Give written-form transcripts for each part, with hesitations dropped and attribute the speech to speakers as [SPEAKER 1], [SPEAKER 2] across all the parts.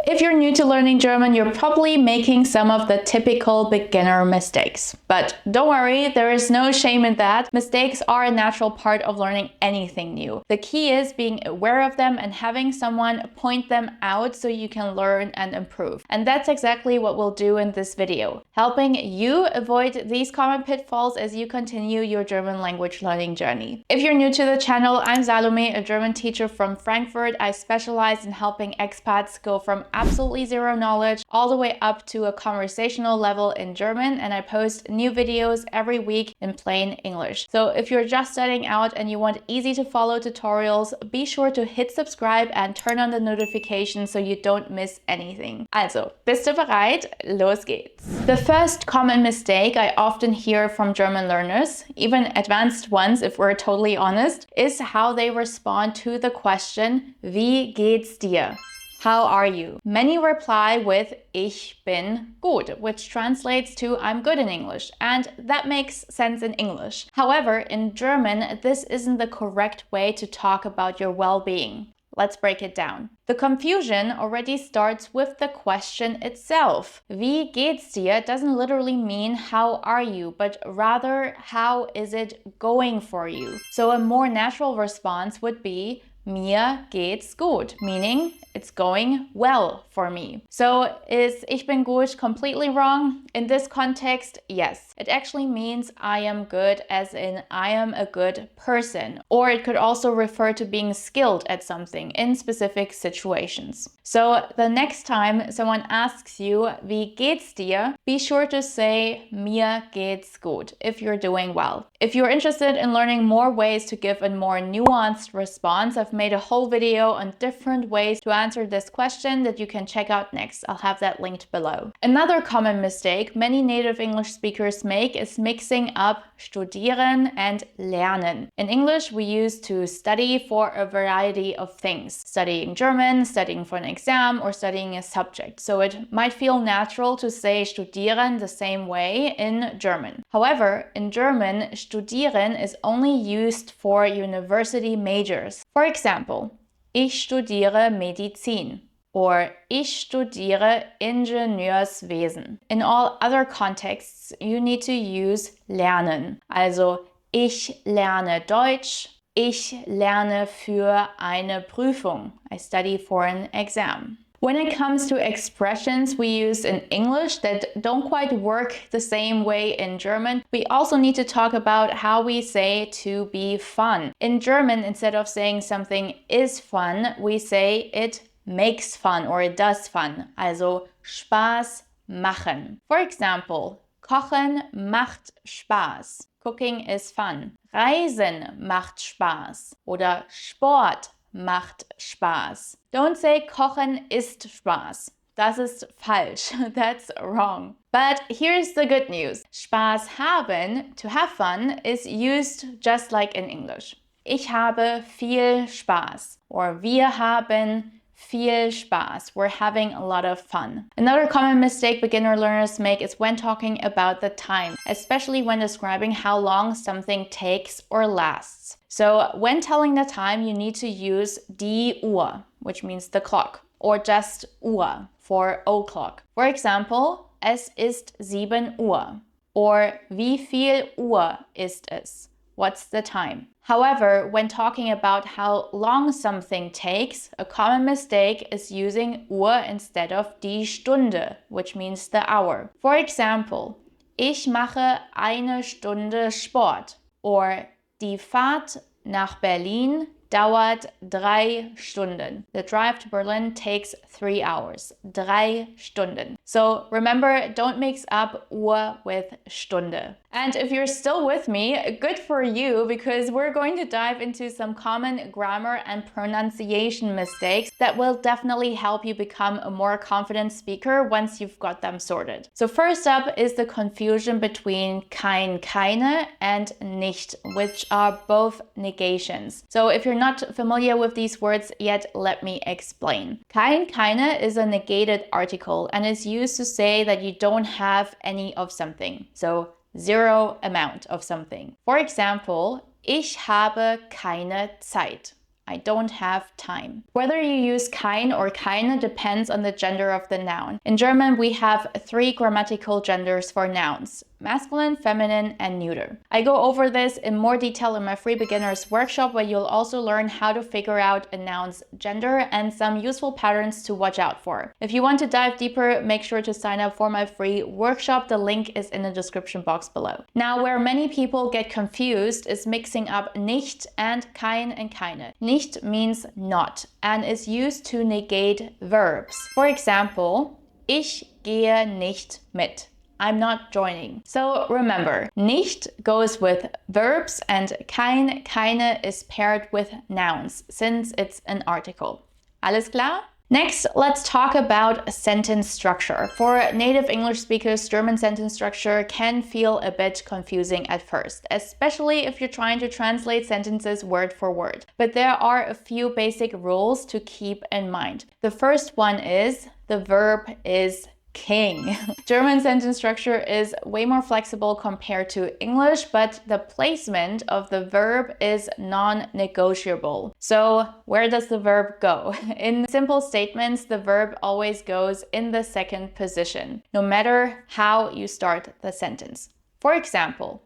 [SPEAKER 1] if you're new to learning German, you're probably making some of the typical beginner mistakes. But don't worry, there is no shame in that. Mistakes are a natural part of learning anything new. The key is being aware of them and having someone point them out so you can learn and improve. And that's exactly what we'll do in this video, helping you avoid these common pitfalls as you continue your German language learning journey. If you're new to the channel, I'm Salome, a German teacher from Frankfurt. I specialize in helping expats go from absolutely zero knowledge all the way up to a conversational level in German, and I post new videos every week in plain English. So if you're just starting out and you want easy to follow tutorials, be sure to hit subscribe and turn on the notifications so you don't miss anything. Also, bist du bereit? Los geht's! The first common mistake I often hear from German learners, even advanced ones if we're totally honest, is how they respond to the question, Wie geht's dir? How are you? Many reply with Ich bin gut, which translates to I'm good in English, and that makes sense in English. However, in German, this isn't the correct way to talk about your well-being. Let's break it down. The confusion already starts with the question itself. Wie geht's dir doesn't literally mean how are you, but rather how is it going for you. So a more natural response would be Mir geht's gut, meaning it's going well for me. So is Ich bin gut completely wrong? In this context, yes. It actually means I am good, as in I am a good person. Or it could also refer to being skilled at something in specific situations. So the next time someone asks you, Wie geht's dir? Be sure to say, Mir geht's gut, if you're doing well. If you're interested in learning more ways to give a more nuanced response, I've made a whole video on different ways to answer this question that you can check out next. I'll have that linked below. Another common mistake many native English speakers make is mixing up studieren and lernen. In English, we use to study for a variety of things. Studying German, studying for an exam, or studying a subject. So it might feel natural to say studieren the same way in German. However, in German, studieren is only used for university majors. For example, Ich studiere Medizin or Ich studiere Ingenieurswesen. In all other contexts, you need to use lernen. Also, ich lerne Deutsch, ich lerne für eine Prüfung. I study for an exam. When it comes to expressions we use in English that don't quite work the same way in German, we also need to talk about how we say to be fun. In German, instead of saying something is fun, we say it makes fun or it does fun. Also Spaß machen. For example, Kochen macht Spaß. Cooking is fun. Reisen macht Spaß. Oder Sport macht Spaß. Don't say Kochen ist Spaß. Das ist falsch. That's wrong. But here's the good news. Spaß haben, to have fun, is used just like in English. Ich habe viel Spaß. Or wir haben viel Spaß. We're having a lot of fun. Another common mistake beginner learners make is when talking about the time, especially when describing how long something takes or lasts. So when telling the time, you need to use die Uhr, which means the clock, or just Uhr for o'clock. For example, es ist 7 Uhr, or wie viel Uhr ist es? What's the time? However, when talking about how long something takes, a common mistake is using Uhr instead of die Stunde, which means the hour. For example, ich mache eine Stunde Sport, or die Fahrt nach Berlin dauert 3 Stunden. The drive to Berlin takes 3 hours. 3 Stunden. So remember, don't mix up Uhr with Stunde. And if you're still with me, good for you, because we're going to dive into some common grammar and pronunciation mistakes that will definitely help you become a more confident speaker once you've got them sorted. So first up is the confusion between kein, keine and nicht, which are both negations. So if you're not familiar with these words yet, let me explain. Kein, keine is a negated article and is used to say that you don't have any of something. So zero amount of something. For example, ich habe keine Zeit. I don't have time. Whether you use kein or keine depends on the gender of the noun. In German, we have 3 grammatical genders for nouns: masculine, feminine, and neuter. I go over this in more detail in my free beginners workshop, where you'll also learn how to figure out a noun's gender and some useful patterns to watch out for. If you want to dive deeper, make sure to sign up for my free workshop. The link is in the description box below. Now, where many people get confused is mixing up nicht and kein and keine. Nicht means not and is used to negate verbs. For example, ich gehe nicht mit. I'm not joining. So remember, nicht goes with verbs and kein, keine is paired with nouns since it's an article. Alles klar? Next, let's talk about sentence structure. For native English speakers, German sentence structure can feel a bit confusing at first, especially if you're trying to translate sentences word for word. But there are a few basic rules to keep in mind. The first one is the verb is king. German sentence structure is way more flexible compared to English, but the placement of the verb is non-negotiable. So where does the verb go? In simple statements, the verb always goes in the second position, no matter how you start the sentence. For example,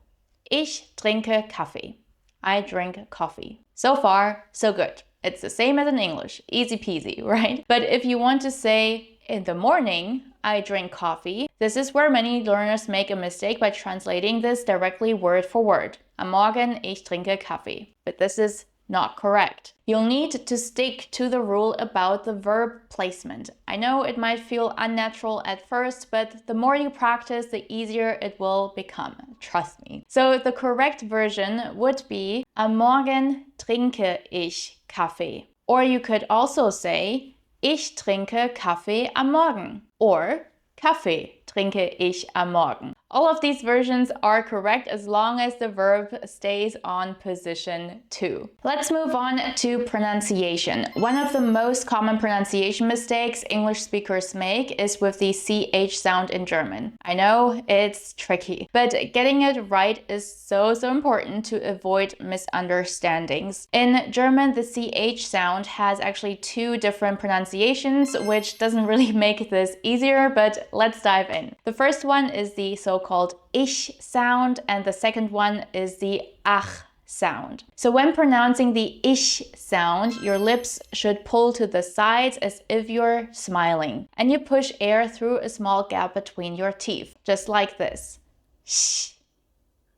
[SPEAKER 1] ich trinke Kaffee. I drink coffee. So far, so good. It's the same as in English. Easy peasy, right? But if you want to say, in the morning, I drink coffee, this is where many learners make a mistake by translating this directly word for word. Am Morgen, ich trinke Kaffee. But this is not correct. You'll need to stick to the rule about the verb placement. I know it might feel unnatural at first, but the more you practice, the easier it will become. Trust me. So the correct version would be Am Morgen trinke ich Kaffee. Or you could also say Ich trinke Kaffee am Morgen or Kaffee trinke ich am Morgen. All of these versions are correct as long as the verb stays on position 2. Let's move on to pronunciation. One of the most common pronunciation mistakes English speakers make is with the CH sound in German. I know it's tricky, but getting it right is so important to avoid misunderstandings. In German, the CH sound has actually 2 different pronunciations, which doesn't really make this easier, but let's dive in. The first one is the so-called ich sound, and the second one is the ach sound. So when pronouncing the ich sound, your lips should pull to the sides as if you're smiling, and you push air through a small gap between your teeth, just like this. Sh,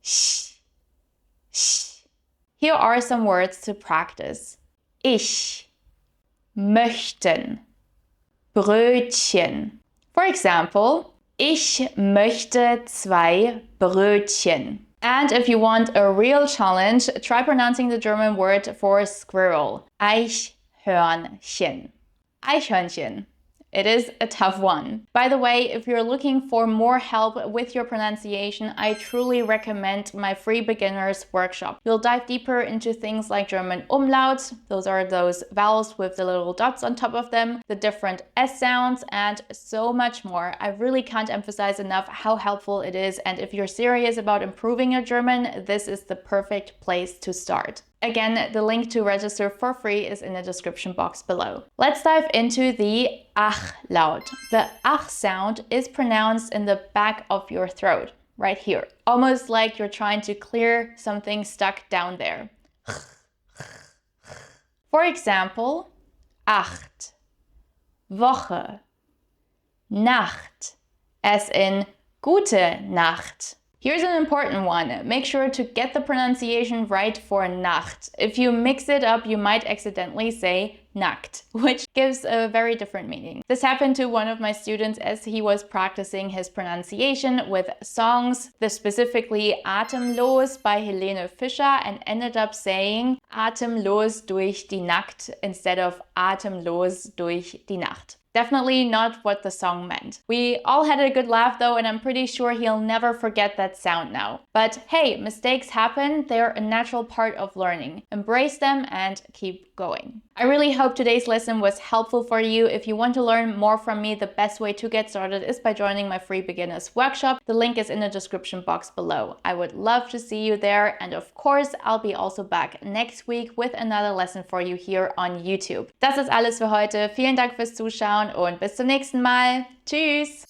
[SPEAKER 1] sh, sh. Here are some words to practice. Ich, möchten, Brötchen. For example, ich möchte 2 Brötchen. And if you want a real challenge, try pronouncing the German word for squirrel. Eichhörnchen. Eichhörnchen. It is a tough one. By the way, if you're looking for more help with your pronunciation, I truly recommend my free beginners workshop. You'll dive deeper into things like German umlauts, those are those vowels with the little dots on top of them, the different S sounds, and so much more. I really can't emphasize enough how helpful it is, and if you're serious about improving your German, this is the perfect place to start. Again, the link to register for free is in the description box below. Let's dive into the ach laut. The ach sound is pronounced in the back of your throat, right here, almost like you're trying to clear something stuck down there. For example, acht, Woche, Nacht, as in gute Nacht. Here's an important one. Make sure to get the pronunciation right for Nacht. If you mix it up, you might accidentally say Nacht, which gives a very different meaning. This happened to one of my students as he was practicing his pronunciation with songs, specifically Atemlos by Helene Fischer, and ended up saying Atemlos durch die Nacht instead of Atemlos durch die Nacht. Definitely not what the song meant. We all had a good laugh though, and I'm pretty sure he'll never forget that sound now. But hey, mistakes happen. They're a natural part of learning. Embrace them and keep going. I really hope today's lesson was helpful for you. If you want to learn more from me, the best way to get started is by joining my free beginners workshop. The link is in the description box below. I would love to see you there. And of course, I'll be also back next week with another lesson for you here on YouTube. Das ist alles für heute. Vielen Dank fürs Zuschauen und bis zum nächsten Mal. Tschüss!